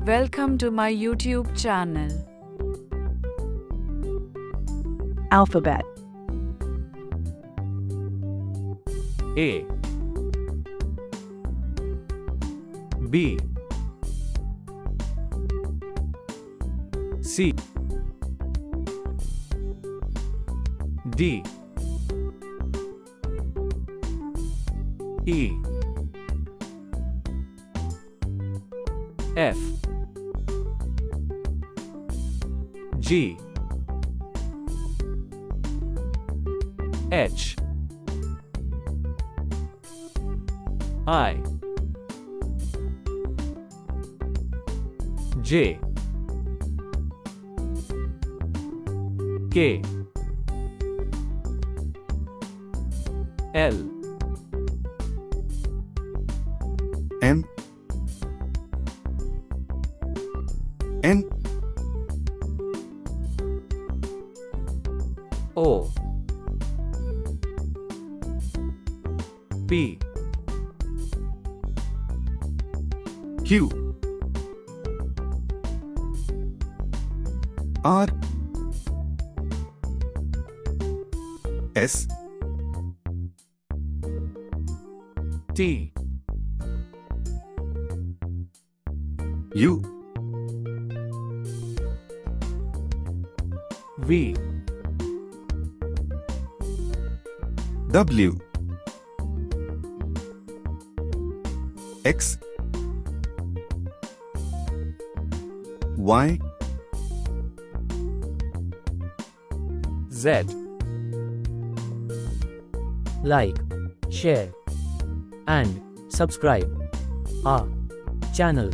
Welcome to my YouTube channel. Alphabet. A B C D E F G H I J K L M N O P Q R S T U V W X Y Z. Like, share, and subscribe our channel.